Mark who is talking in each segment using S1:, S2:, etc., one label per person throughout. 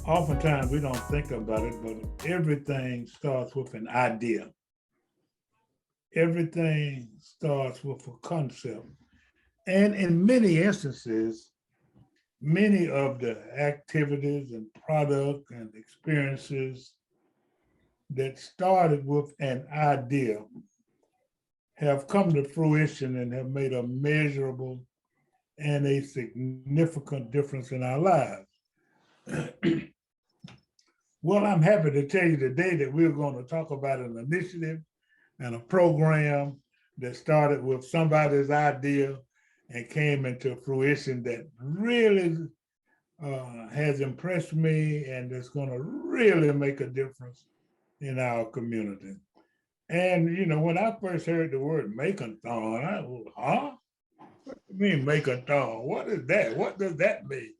S1: Oftentimes we don't think about it, but everything starts with an idea. Everything starts with a concept. And in many instances, many of the activities and product and experiences that started with an idea have come to fruition and have made a measurable and a significant difference in our lives. Well, I'm happy to tell you today that we're going to talk about an initiative and a program that started with somebody's idea and came into fruition that really has impressed me and that's going to really make a difference in our community. And, you know, when I first heard the word Makeathon, I was, huh? What do you mean Makeathon? What is that? What does that mean?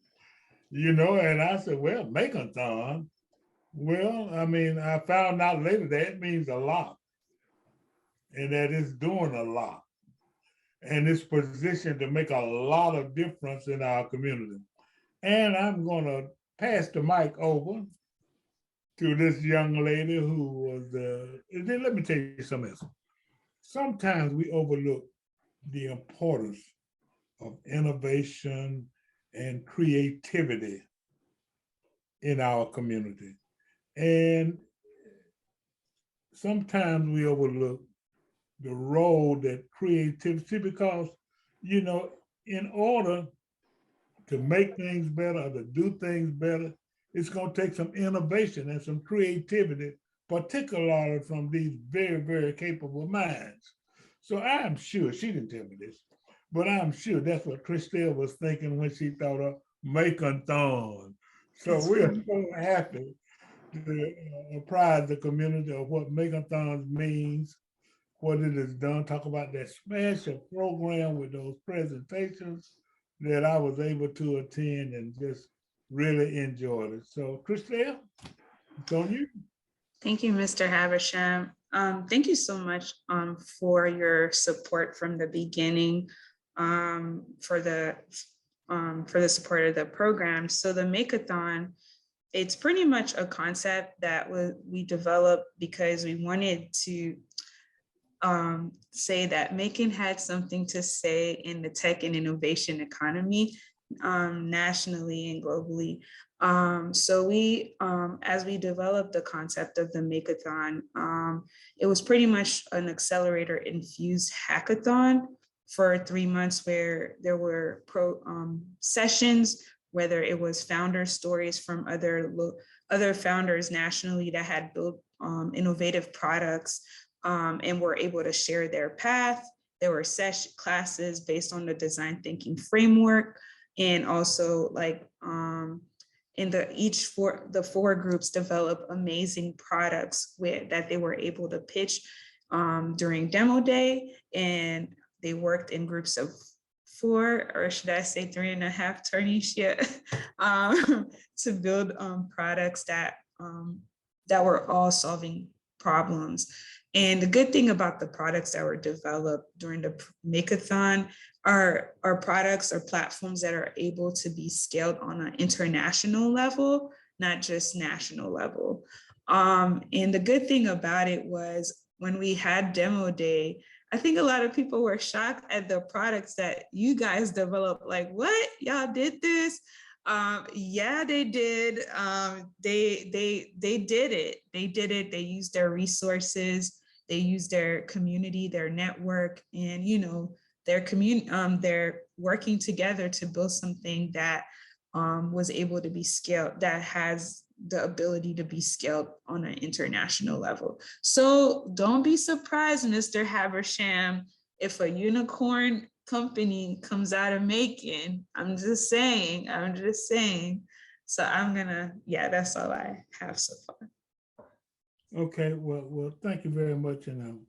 S1: You know, and I said, well, Makeathon. Well, I mean, I found out later that it means a lot and that it's doing a lot. And it's positioned to make a lot of difference in our community. And I'm going to pass the mic over to this young lady who was, then let me tell you something else. Sometimes we overlook the importance of innovation and creativity in our community. And sometimes we overlook the role that creativity, because, you know, in order to make things better or to do things better, it's going to take some innovation and some creativity, particularly from these very, very capable minds. So I'm sure, she didn't tell me this, but I'm sure that's what Christelle was thinking when she thought of Makeathon. So we're so happy to apprise the community of what Makeathons means, what it has done, talk about that special program with those presentations that I was able to attend and just really enjoyed it. So, Christelle, it's on you.
S2: Thank you, Mr. Haversham. Thank you so much for your support from the beginning, for the support of the program. So the Makeathon, it's pretty much a concept that we developed because we wanted to say that Macon had something to say in the tech and innovation economy, nationally and globally. So we, as we developed the concept of the Makeathon, it was pretty much an accelerator infused hackathon for 3 months where there were sessions, whether it was founder stories from other founders nationally that had built innovative products, and were able to share their path. There were classes based on the design thinking framework, and also like in the four groups develop amazing products that they were able to pitch during demo day, and they worked in groups of 4, or should I say 3.5 Tarnisha, to build products that were all solving problems. And the good thing about the products that were developed during the Makeathon are products or platforms that are able to be scaled on an international level, not just national level. And the good thing about it was when we had demo day, I think a lot of people were shocked at the products that you guys developed. Like, what? Y'all did this? Yeah, they did. They did it. They did it. They used their resources. They used their community, their network, and they're working together to build something that was able to be scaled, that has the ability to be scaled on an international level. So don't be surprised, Mr. Haversham, if a unicorn company comes out of Macon. I'm just saying. So that's all I have so far.
S1: Okay, well, thank you very much. And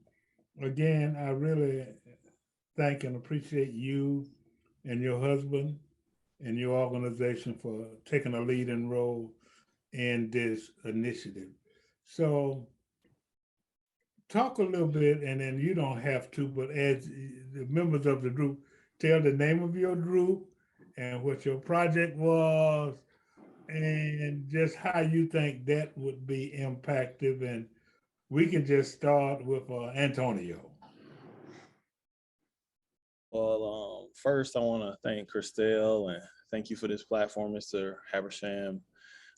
S1: again, I really thank and appreciate you and your husband and your organization for taking a leading role in this initiative. So talk a little bit, and then you don't have to, but as the members of the group, tell the name of your group and what your project was, and just how you think that would be impactful. And we can just start with Antonio.
S3: Well, first, I want to thank Christelle and thank you for this platform, Mr. Habersham.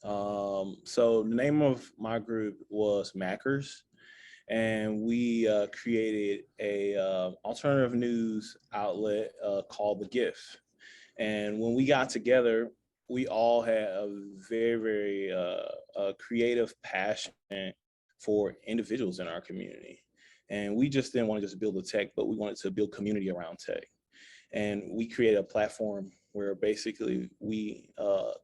S3: So the name of my group was Mackers, and we created a alternative news outlet called The Gift. And when we got together, we all had a very creative passion for individuals in our community. And we just didn't want to just build the tech, but we wanted to build community around tech. And we created a platform where basically we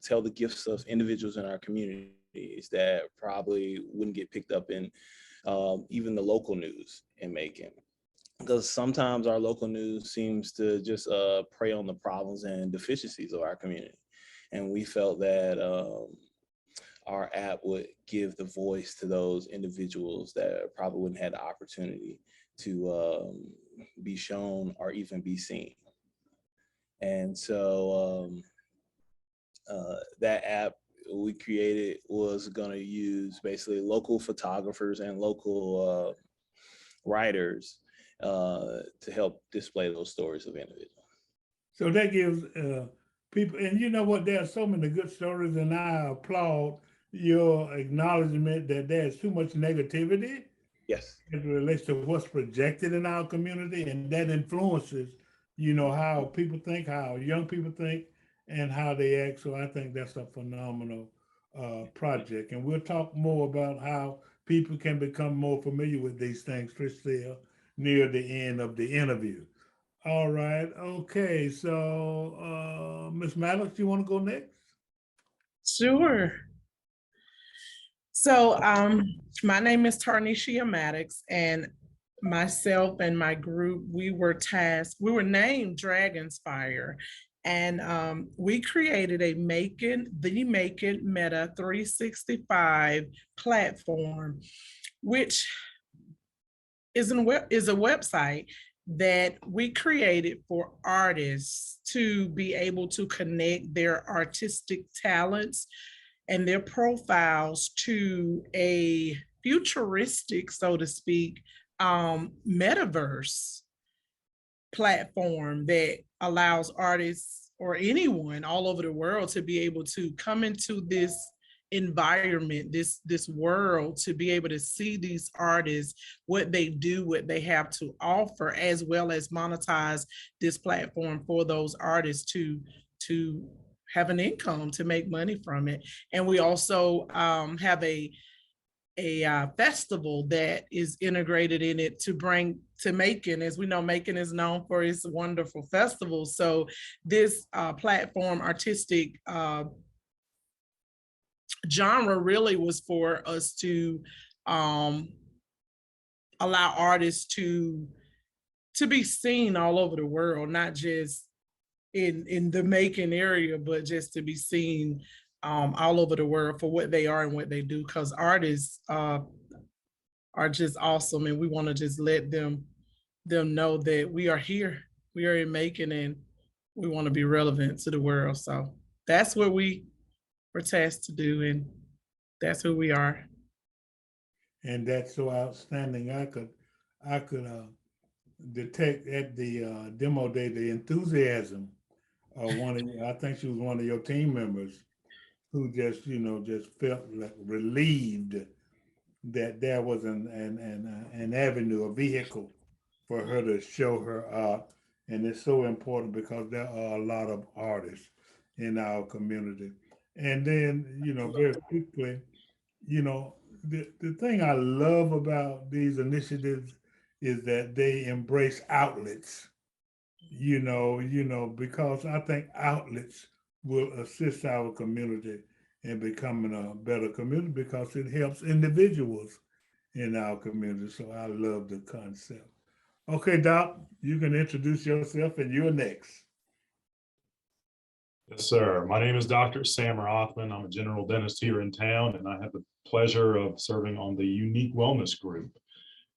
S3: tell the gifts of individuals in our communities that probably wouldn't get picked up in even the local news in Macon. Because sometimes our local news seems to just prey on the problems and deficiencies of our community. And we felt that our app would give the voice to those individuals that probably wouldn't have the opportunity to be shown or even be seen. And so that app we created was going to use basically local photographers and local writers to help display those stories of individuals.
S1: So that gives people, and you know what, there are so many good stories, and I applaud your acknowledgement that there's too much negativity
S3: Yes.
S1: as it relates to what's projected in our community, and that influences, you know, how people think, how young people think, and how they act. So I think that's a phenomenal project, and we'll talk more about how people can become more familiar with these things, Christelle, near the end of the interview. All right. Okay. So, Miss Maddox, you want to go next?
S4: Sure. So, my name is Tarnisha Maddox, and myself and my group, we were named Dragonspire, and we created the Macon Meta 365 platform, which is a website that we created for artists to be able to connect their artistic talents and their profiles to a futuristic, so to speak, metaverse platform that allows artists or anyone all over the world to be able to come into this environment, this world, to be able to see these artists, what they do, what they have to offer, as well as monetize this platform for those artists to have an income, to make money from it. And we also have a festival that is integrated in it to bring to Macon. As we know, Macon is known for its wonderful festivals. So this platform artistic genre really was for us to allow artists to be seen all over the world, not just in the Macon area, but just to be seen all over the world for what they are and what they do. Because artists are just awesome, and we want to just let them know that we are here, we are in Macon, and we want to be relevant to the world. So that's what we were tasked to do, and that's who we are.
S1: And that's so outstanding. I could detect at the demo day the enthusiasm of one of I think she was one of your team members who just, you know, just felt like relieved that there was an avenue, a vehicle for her to show her art. And it's so important because there are a lot of artists in our community. And then, you know, very quickly, you know, the thing I love about these initiatives is that they embrace outlets, because I think outlets will assist our community in becoming a better community because it helps individuals in our community. So I love the concept. Okay, Doc, you can introduce yourself and you're next.
S5: Yes, sir. My name is Dr. Sam Rothman. I'm a general dentist here in town, and I have the pleasure of serving on the Unique Wellness Group.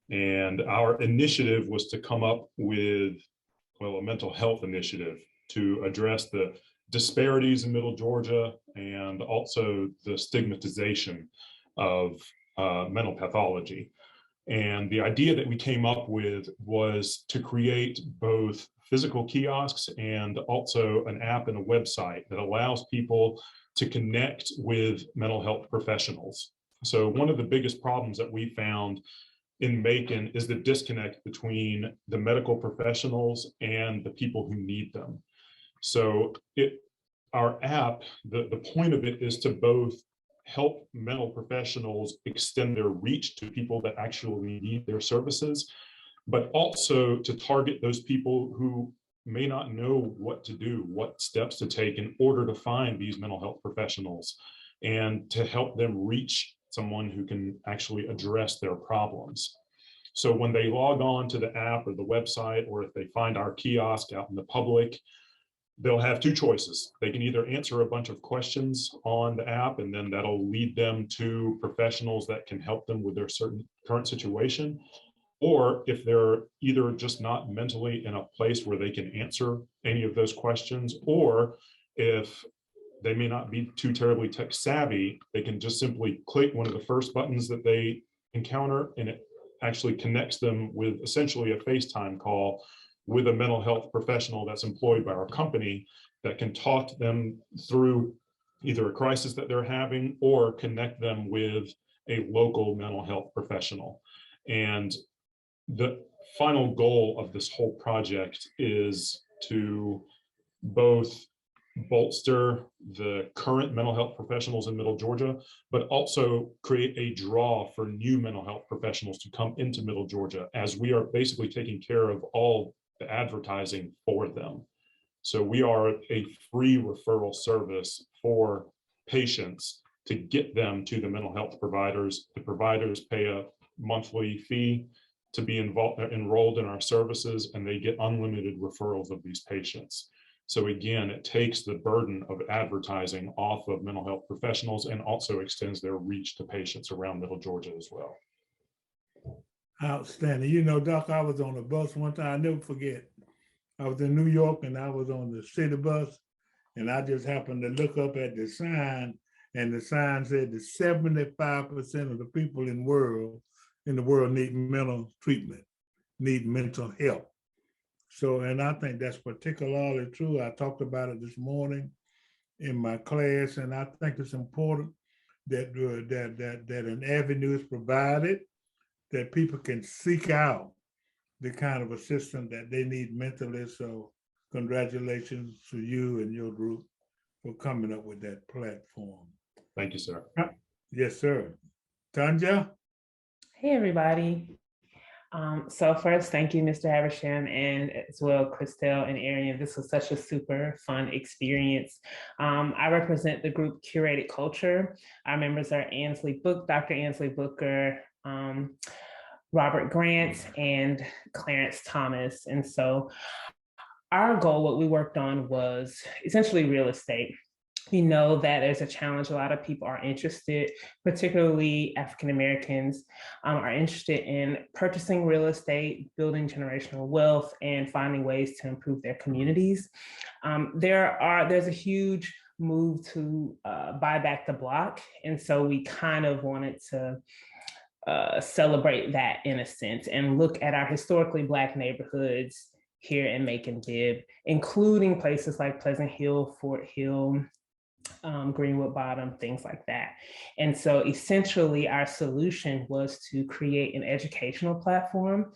S5: And our initiative was to come up with, well, a mental health initiative to address the disparities in Middle Georgia and also the stigmatization of mental pathology. And the idea that we came up with was to create both physical kiosks and also an app and a website that allows people to connect with mental health professionals. So one of the biggest problems that we found in Macon is the disconnect between the medical professionals and the people who need them. So our app, the point of it is to both help mental professionals extend their reach to people that actually need their services, but also to target those people who may not know what to do, what steps to take in order to find these mental health professionals, and to help them reach someone who can actually address their problems. So when they log on to the app or the website, or if they find our kiosk out in the public, they'll have two choices. They can either answer a bunch of questions on the app, and then that'll lead them to professionals that can help them with their certain current situation. Or if they're either just not mentally in a place where they can answer any of those questions, or if they may not be too terribly tech savvy, they can just simply click one of the first buttons that they encounter, and it actually connects them with essentially a FaceTime call with a mental health professional that's employed by our company that can talk them through either a crisis that they're having or connect them with a local mental health professional. And the final goal of this whole project is to both bolster the current mental health professionals in Middle Georgia, but also create a draw for new mental health professionals to come into Middle Georgia, as we are basically taking care of all the advertising for them. So we are a free referral service for patients to get them to the mental health providers. The providers pay a monthly fee to be enrolled in our services, and they get unlimited referrals of these patients. So again, it takes the burden of advertising off of mental health professionals and also extends their reach to patients around Middle Georgia as well.
S1: Outstanding. You know, Doc, I was on a bus one time, I never forget. I was in New York and I was on the city bus, and I just happened to look up at the sign, and the sign said that 75% of the people in the world need mental treatment, need mental help. So, and I think that's particularly true. I talked about it this morning in my class, and I think it's important that that an avenue is provided, that people can seek out the kind of assistance that they need mentally. So congratulations to you and your group for coming up with that platform.
S5: Thank you, sir.
S1: Yes, sir. Tanja?
S6: Hey, everybody. So first, thank you, Mr. Habersham, and as well, Christelle and Arian. This was such a super fun experience. I represent the group Curated Culture. Our members are Dr. Ansley Booker, Robert Grant, and Clarence Thomas. And so our goal, what we worked on, was essentially real estate. We know that there's a challenge. A lot of people are interested, particularly African Americans, are interested in purchasing real estate, building generational wealth, and finding ways to improve their communities. There's a huge move to buy back the block. And so we kind of wanted to celebrate that in a sense and look at our historically Black neighborhoods here in Macon-Bibb, including places like Pleasant Hill, Fort Hill, Greenwood Bottom, things like that. And so essentially our solution was to create an educational platform.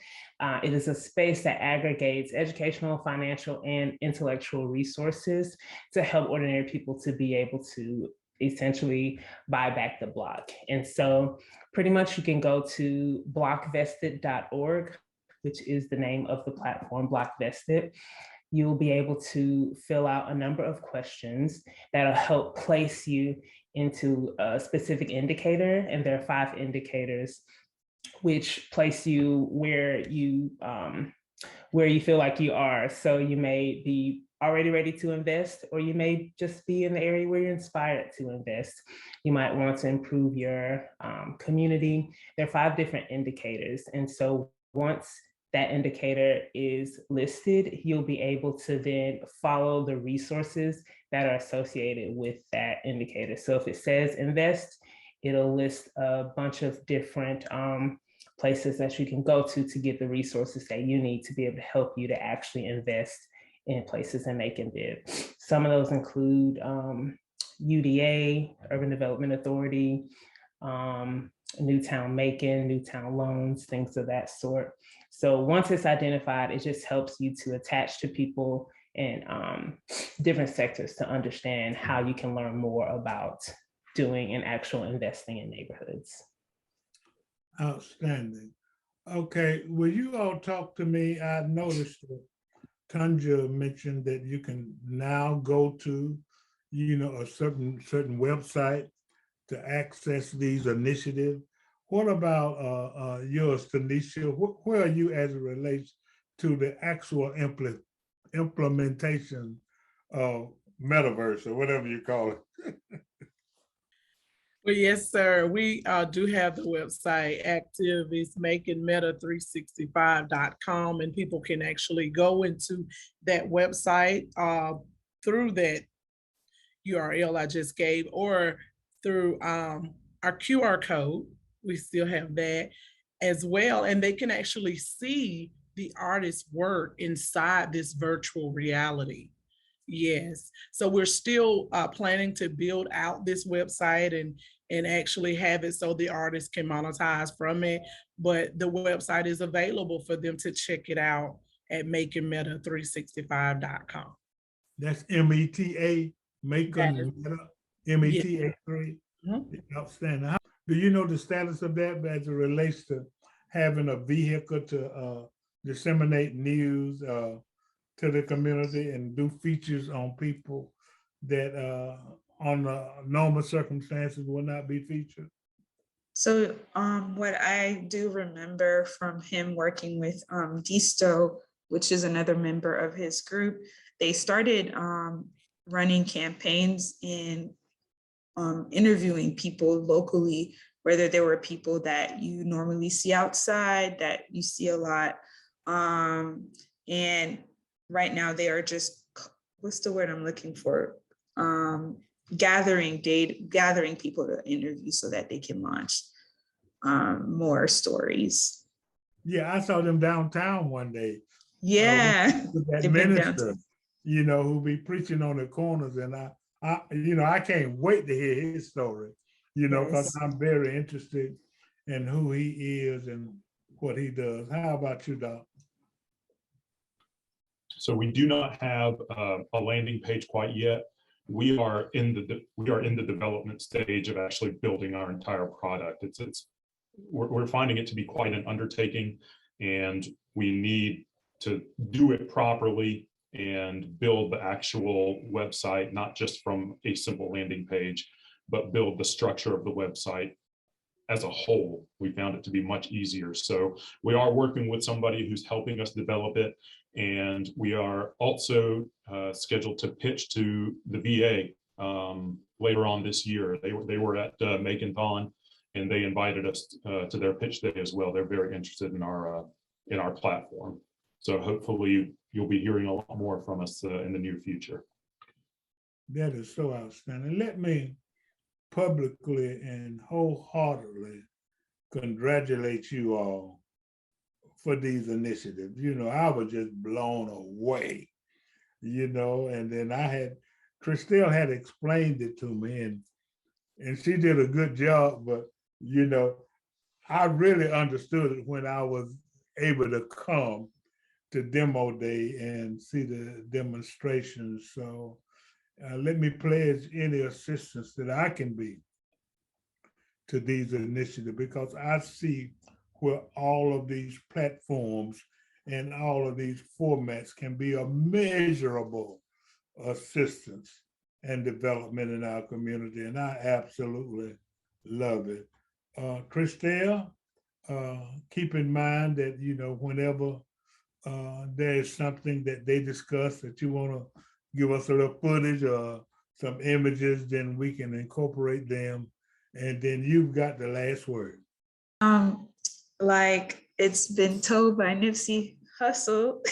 S6: It is a space that aggregates educational, financial, and intellectual resources to help ordinary people to be able to essentially buy back the block. And so pretty much you can go to blockvested.org, which is the name of the platform, Blockvested. You'll be able to fill out a number of questions that'll help place you into a specific indicator. And there are 5 indicators which place you where you feel like you are. So you may be already ready to invest, or you may just be in the area where you're inspired to invest. You might want to improve your community. There are 5 different indicators. And so once that indicator is listed, you'll be able to then follow the resources that are associated with that indicator. So if it says invest, it'll list a bunch of different places that you can go to get the resources that you need to be able to help you to actually invest in places in Macon Div. Some of those include UDA, Urban Development Authority, Newtown Macon, Newtown Loans, things of that sort. So once it's identified, it just helps you to attach to people in different sectors to understand how you can learn more about doing and actual investing in neighborhoods.
S1: Outstanding. Okay, will you all talk to me? I noticed that Tanja mentioned that you can now go to, a certain website to access these initiatives. What about yours, Tanisha? Where are you as it relates to the actual implementation of metaverse or whatever you call it?
S4: Well, yes, sir. We do have the website active. It's makingmeta365.com, and people can actually go into that website through that URL I just gave, or through our QR code. We still have that as well, and they can actually see the artist's work inside this virtual reality. Yes, so we're still planning to build out this website and actually have it so the artists can monetize from it, but the website is available for them to check it out at makingmeta365.com.
S1: That's META, Macon Meta, META3. Outstanding. Do you know the status of that as it relates to having a vehicle to disseminate news to the community and do features on people that on normal circumstances will not be featured?
S2: So what I do remember from him working with Disto, which is another member of his group, they started running campaigns and interviewing people locally, whether there were people that you normally see outside, that you see a lot. And right now they are just, what's the word I'm looking for? Gathering people to interview so that they can launch more stories.
S1: Yeah, I saw them downtown one day.
S2: Yeah.
S1: With that minister, who be preaching on the corners, and I can't wait to hear his story, because I'm very interested in who he is and what he does. How about you, Doc?
S5: So we do not have a landing page quite yet. We are in the development stage of actually building our entire product. We're finding it to be quite an undertaking, and we need to do it properly and build the actual website, not just from a simple landing page, but build the structure of the website as a whole. We found it to be much easier. So we are working with somebody who's helping us develop it. And we are also scheduled to pitch to the VA later on this year. They were at Makeathon, and they invited us to their pitch day as well. They're very interested in our platform. So hopefully you'll be hearing a lot more from us in the near future.
S1: That is so outstanding. Let me publicly and wholeheartedly congratulate you all for these initiatives. I was just blown away, and then Christelle had explained it to me, and she did a good job, but I really understood it when I was able to come to demo day and see the demonstrations. So let me pledge any assistance that I can be to these initiatives, because I see where all of these platforms and all of these formats can be a measurable assistance and development in our community, and I absolutely love it. Christelle, keep in mind that, whenever there's something that they discuss that you want to give us a little footage or some images, then we can incorporate them. And then you've got the last word.
S2: Like it's been told by Nipsey Hussle,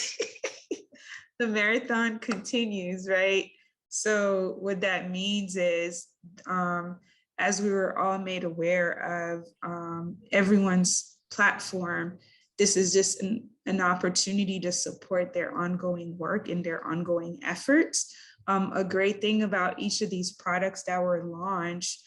S2: the marathon continues, right? So what that means is, as we were all made aware of everyone's platform, this is just an opportunity to support their ongoing work and their ongoing efforts. A great thing about each of these products that were launched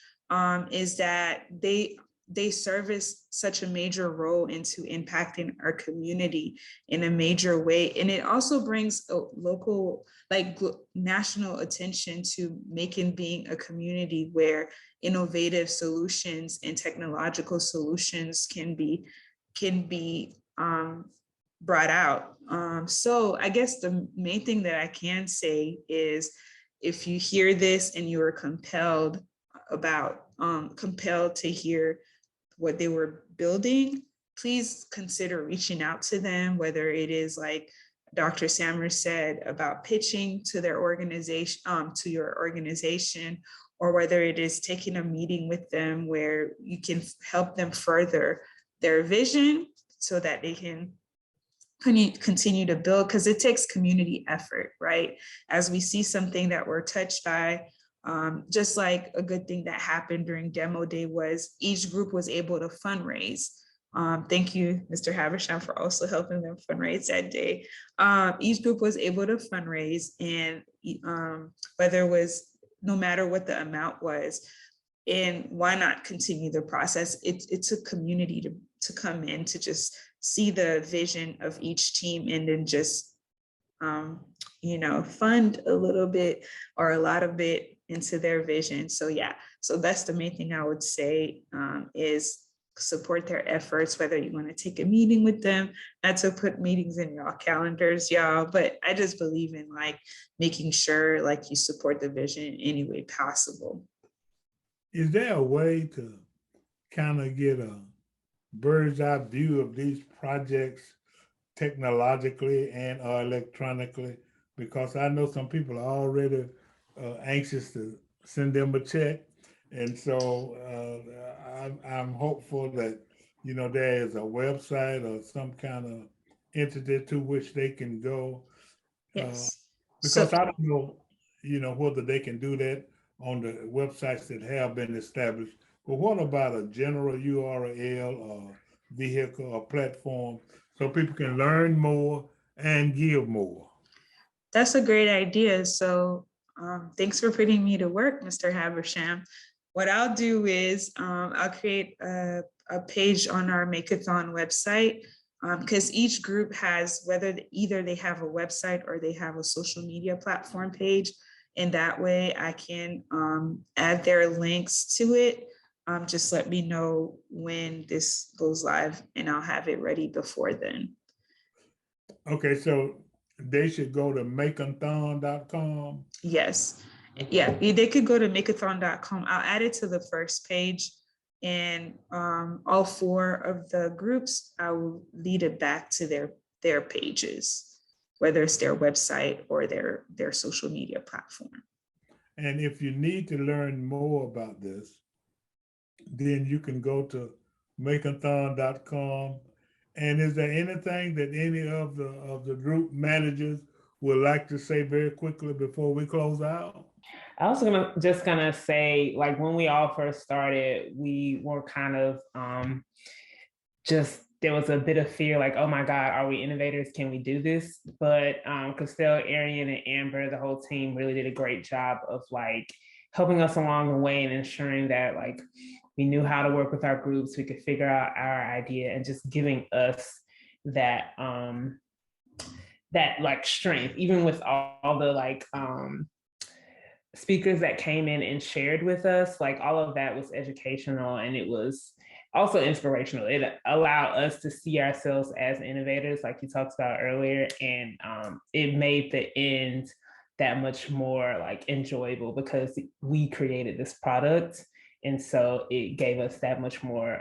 S2: is that they service such a major role into impacting our community in a major way. And it also brings a local, like national attention to Macon being a community where innovative solutions and technological solutions can be brought out. So I guess the main thing that I can say is, if you hear this and you are compelled to hear what they were building, please consider reaching out to them, whether it is like Dr. Sammer said about pitching to their organization, to your organization, or whether it is taking a meeting with them where you can help them further their vision so that they can continue to build, because it takes community effort, right? As we see something that we're touched by, just like a good thing that happened during demo day was each group was able to fundraise. Thank you, Mr. Habersham, for also helping them fundraise that day. Each group was able to fundraise, and whether it was, no matter what the amount was, and why not continue the process? It took community to come in to just see the vision of each team and then just, fund a little bit or a lot of it into their vision. So yeah, so that's the main thing I would say, is support their efforts, whether you want to take a meeting with them, not to put meetings in y'all calendars, y'all, but I just believe in like making sure like you support the vision in any way possible.
S1: Is there a way to kind of get a bird's eye view of these projects technologically and or electronically? Because I know some people are already anxious to send them a check. And so I'm hopeful that, there is a website or some kind of entity to which they can go.
S2: Yes.
S1: Because I don't know, whether they can do that on the websites that have been established. But what about a general URL or vehicle or platform so people can learn more and give more?
S2: That's a great idea. So thanks for putting me to work, Mr. Habersham. What I'll do is I'll create a page on our Makeathon website, because each group has, whether either they have a website or they have a social media platform page. And that way I can add their links to it. Just let me know when this goes live and I'll have it ready before then.
S1: Okay, so they should go to makeathon.com.
S2: Yes. Yeah, they could go to makeathon.com. I'll add it to the first page, and all 4 of the groups, I will lead it back to their pages, whether it's their website or their social media platform.
S1: And if you need to learn more about this, then you can go to makeathon.com. And is there anything that any of the group managers would like to say very quickly before we close out?
S6: I was gonna say, like, when we all first started, we were kind of there was a bit of fear, like, oh my God, are we innovators? Can we do this? But Costell, Arian, and Amber, the whole team really did a great job of like helping us along the way and ensuring that like we knew how to work with our groups, we could figure out our idea, and just giving us that that like strength, even with all the like speakers that came in and shared with us, like all of that was educational, and it was also inspirational. It allowed us to see ourselves as innovators, like you talked about earlier, and it made the end that much more like enjoyable because we created this product. And so it gave us that much more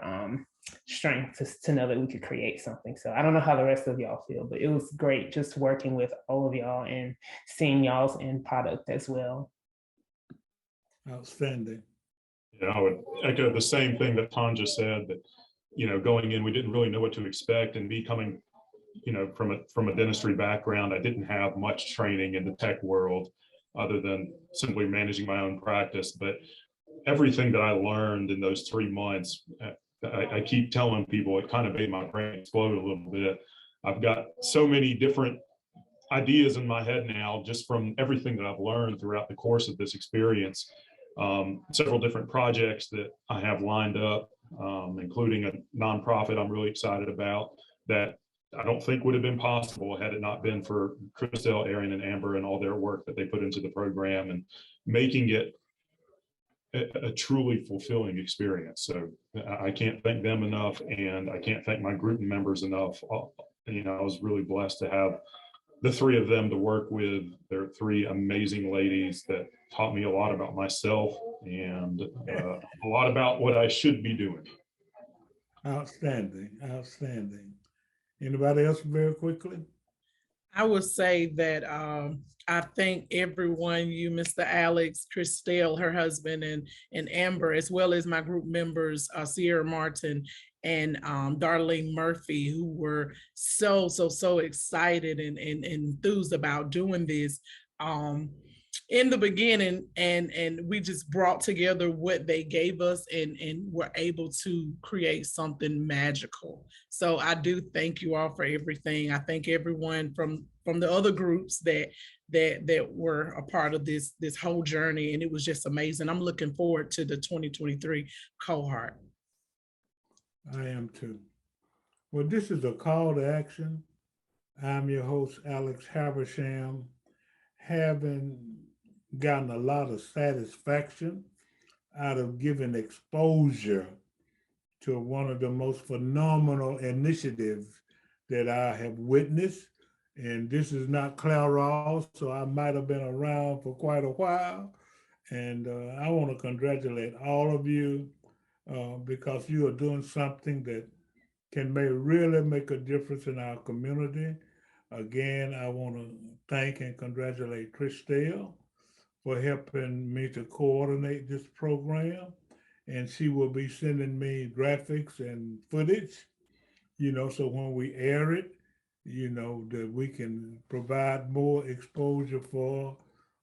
S6: strength to know that we could create something. So I don't know how the rest of y'all feel, but it was great just working with all of y'all and seeing y'all's end product as well.
S1: Outstanding.
S5: Yeah, I would echo the same thing that Tanja said, that, going in, we didn't really know what to expect, and me coming, from a dentistry background, I didn't have much training in the tech world other than simply managing my own practice. But everything that I learned in those 3 months, I keep telling people, it kind of made my brain explode a little bit. I've got so many different ideas in my head now, just from everything that I've learned throughout the course of this experience. Several different projects that I have lined up, including a nonprofit I'm really excited about that I don't think would have been possible had it not been for Christelle, Aaron, and Amber and all their work that they put into the program and making it a truly fulfilling experience. So I can't thank them enough, and I can't thank my group members enough. I was really blessed to have the 3 of them to work with. They're 3 amazing ladies that taught me a lot about myself and a lot about what I should be doing.
S1: Outstanding, outstanding. Anybody else very quickly?
S4: I would say that I thank everyone, you, Mr. Alex, Christelle, her husband, and Amber, as well as my group members, Sierra Martin and Darlene Murphy, who were so excited and enthused about doing this in the beginning, and we just brought together what they gave us and were able to create something magical. So I do thank you all for everything. I thank everyone from the other groups that were a part of this whole journey, and it was just amazing. I'm looking forward to the 2023 cohort.
S1: I am too. Well, this is a call to action. I'm your host, Alex Habersham, having gotten a lot of satisfaction out of giving exposure to one of the most phenomenal initiatives that I have witnessed. And this is not Claire Ross, so I might have been around for quite a while. And I want to congratulate all of you because you are doing something that can really make a difference in our community. Again, I want to thank and congratulate Christelle for helping me to coordinate this program. And she will be sending me graphics and footage, so when we air it, that we can provide more exposure for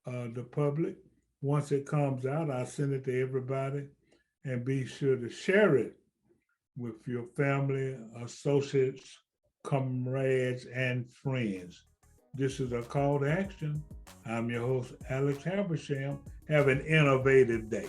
S1: the public. Once it comes out, I'll send it to everybody, and be sure to share it with your family, associates, comrades, and friends. This is a call to action. I'm your host, Alex Habersham. Have an innovative day.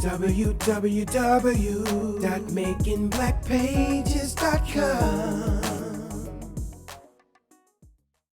S7: www.makingblackpages.com